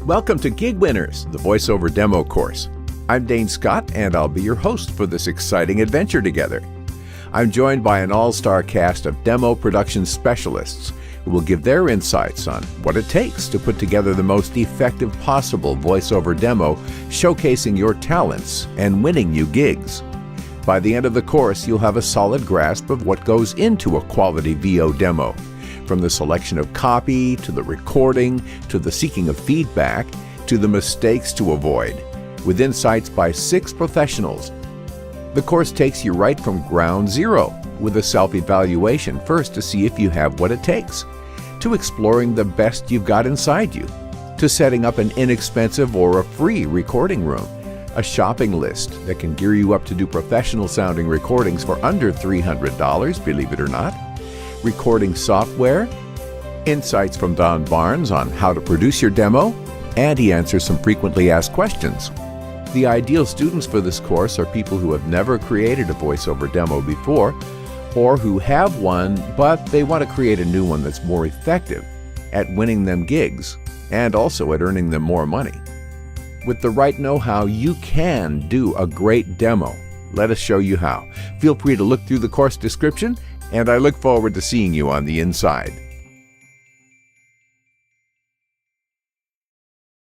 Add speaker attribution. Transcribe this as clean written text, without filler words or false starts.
Speaker 1: Welcome to GigWinners, the voiceover demo course. I'm Dane Scott, and I'll be your host for this exciting adventure together. I'm joined by an all-star cast of demo production specialists who will give their insights on what it takes to put together the most effective possible voiceover demo, showcasing your talents and winning you gigs. By the end of the course, you'll have a solid grasp of what goes into a quality VO demo, from the selection of copy, to the recording, to the seeking of feedback, to the mistakes to avoid, with insights by 6 professionals. The course takes you right from ground zero, with a self-evaluation first to see if you have what it takes, to exploring the best you've got inside you, to setting up an inexpensive or a free recording room, a shopping list that can gear you up to do professional-sounding recordings for under $300, believe it or not, recording software, insights from Don Barnes on how to produce your demo, and he answers some frequently asked questions. The ideal students for this course are people who have never created a voiceover demo before, or who have one, but they want to create a new one that's more effective at winning them gigs and also at earning them more money. With the right know-how, you can do a great demo. Let us show you how. Feel free to look through the course description, and I look forward to seeing you on the inside.